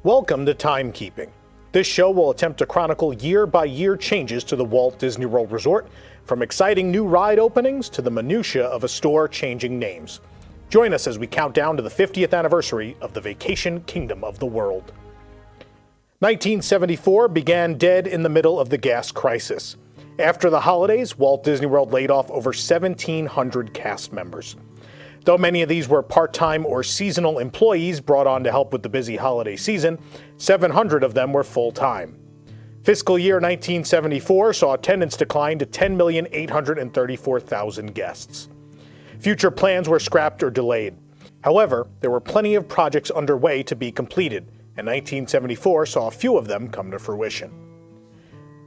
Welcome to Timekeeping. This show will attempt to chronicle year-by-year changes to the Walt Disney World Resort, from exciting new ride openings to the minutia of a store changing names. Join us as we count down to the 50th anniversary of the vacation kingdom of the world. 1974 began dead in the middle of the gas crisis. After the holidays, Walt Disney World laid off over 1,700 cast members. Though many of these were part-time or seasonal employees brought on to help with the busy holiday season, 700 of them were full-time. Fiscal year 1974 saw attendance decline to 10,834,000 guests. Future plans were scrapped or delayed. However, there were plenty of projects underway to be completed, and 1974 saw a few of them come to fruition.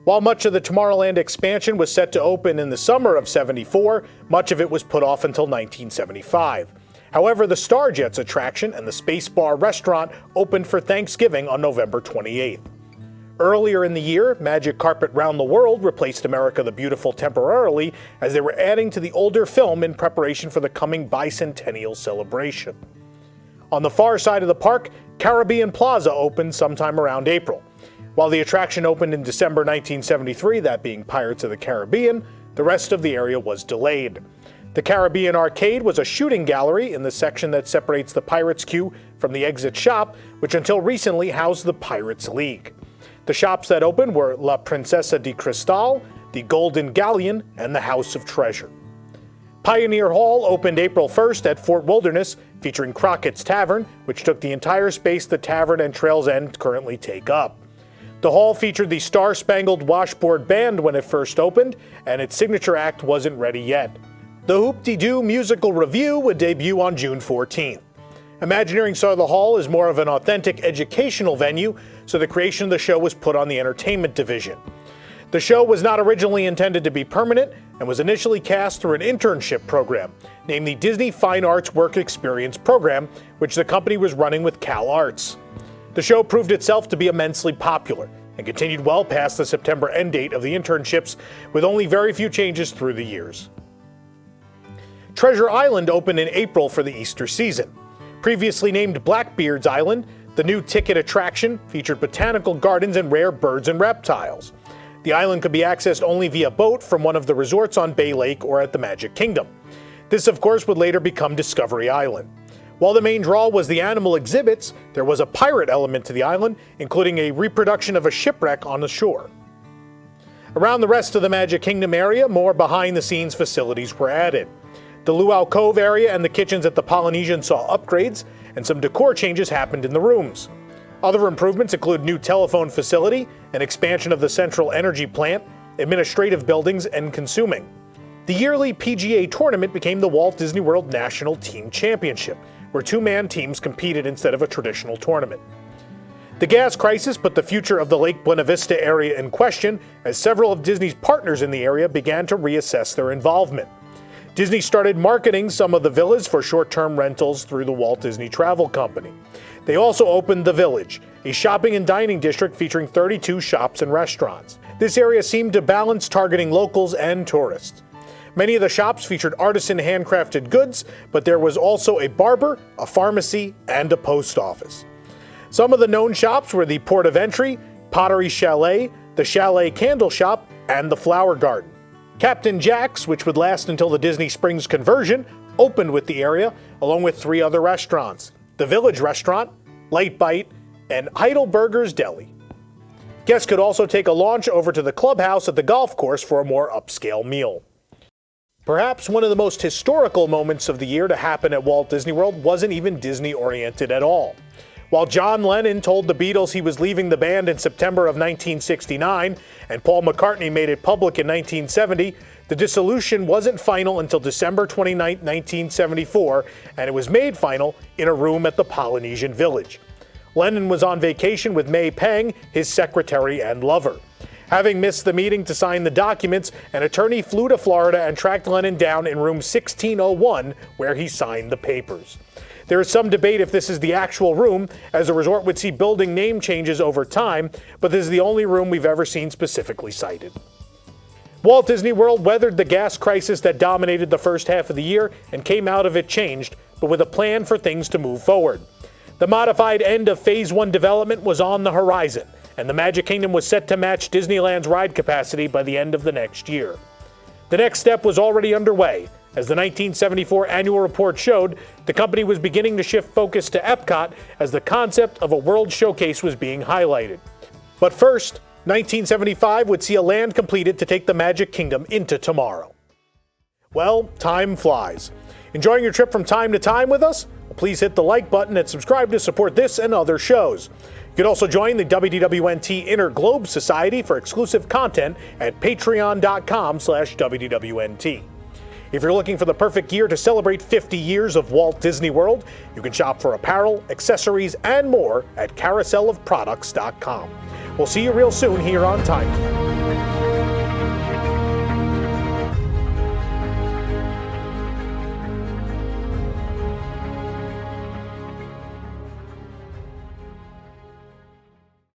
While much of the Tomorrowland expansion was set to open in the summer of '74, much of it was put off until 1975. However, the Starjets attraction and the Space Bar restaurant opened for Thanksgiving on November 28th. Earlier in the year, Magic Carpet Round the World replaced America the Beautiful temporarily, as they were adding to the older film in preparation for the coming bicentennial celebration. On the far side of the park, Caribbean Plaza opened sometime around April. While the attraction opened in December 1973, that being Pirates of the Caribbean, the rest of the area was delayed. The Caribbean Arcade was a shooting gallery in the section that separates the Pirates queue from the exit shop, which until recently housed the Pirates League. The shops that opened were La Princesa de Cristal, the Golden Galleon, and the House of Treasure. Pioneer Hall opened April 1st at Fort Wilderness, featuring Crockett's Tavern, which took the entire space the tavern and Trail's End currently take up. The hall featured the Star-Spangled Washboard Band when it first opened, and its signature act wasn't ready yet. The Hoop-de-Doo musical review would debut on June 14th. Imagineering saw the hall as more of an authentic educational venue, so the creation of the show was put on the entertainment division. The show was not originally intended to be permanent and was initially cast through an internship program, named the Disney Fine Arts Work Experience Program, which the company was running with Cal Arts. The show proved itself to be immensely popular and continued well past the September end date of the internships, with only very few changes through the years. Treasure Island opened in April for the Easter season. Previously named Blackbeard's Island, the new ticket attraction featured botanical gardens and rare birds and reptiles. The island could be accessed only via boat from one of the resorts on Bay Lake or at the Magic Kingdom. This, of course, would later become Discovery Island. While the main draw was the animal exhibits, there was a pirate element to the island, including a reproduction of a shipwreck on the shore. Around the rest of the Magic Kingdom area, more behind-the-scenes facilities were added. The Luau Cove area and the kitchens at the Polynesian saw upgrades, and some decor changes happened in the rooms. Other improvements include new telephone facility, an expansion of the central energy plant, administrative buildings, and consuming. The yearly PGA tournament became the Walt Disney World National Team Championship, where two-man teams competed instead of a traditional tournament. The gas crisis put the future of the Lake Buena Vista area in question, as several of Disney's partners in the area began to reassess their involvement. Disney started marketing some of the villas for short-term rentals through the Walt Disney Travel Company. They also opened The Village, a shopping and dining district featuring 32 shops and restaurants. This area seemed to balance targeting locals and tourists. Many of the shops featured artisan handcrafted goods, but there was also a barber, a pharmacy, and a post office. Some of the known shops were the Port of Entry, Pottery Chalet, the Chalet Candle Shop, and the Flower Garden. Captain Jack's, which would last until the Disney Springs conversion, opened with the area, along with 3 other restaurants: the Village Restaurant, Light Bite, and Heidelberger's Deli. Guests could also take a launch over to the clubhouse at the golf course for a more upscale meal. Perhaps one of the most historical moments of the year to happen at Walt Disney World wasn't even Disney-oriented at all. While John Lennon told the Beatles he was leaving the band in September of 1969, and Paul McCartney made it public in 1970, the dissolution wasn't final until December 29, 1974, and it was made final in a room at the Polynesian Village. Lennon was on vacation with May Pang, his secretary and lover. Having missed the meeting to sign the documents, an attorney flew to Florida and tracked Lennon down in room 1601, where he signed the papers. There is some debate if this is the actual room, as the resort would see building name changes over time, but this is the only room we've ever seen specifically cited. Walt Disney World weathered the gas crisis that dominated the first half of the year and came out of it changed, but with a plan for things to move forward. The modified end of Phase 1 development was on the horizon, and the Magic Kingdom was set to match Disneyland's ride capacity by the end of the next year. The next step was already underway. As the 1974 annual report showed, the company was beginning to shift focus to Epcot as the concept of a World Showcase was being highlighted. But first, 1975 would see a land completed to take the Magic Kingdom into tomorrow. Well, time flies. Enjoying your trip from time to time with us? Please hit the like button and subscribe to support this and other shows. You can also join the WDWNT Inner Globe Society for exclusive content at patreon.com/WDWNT. If you're looking for the perfect gear to celebrate 50 years of Walt Disney World, you can shop for apparel, accessories, and more at carouselofproducts.com. We'll see you real soon here on Timekeeping.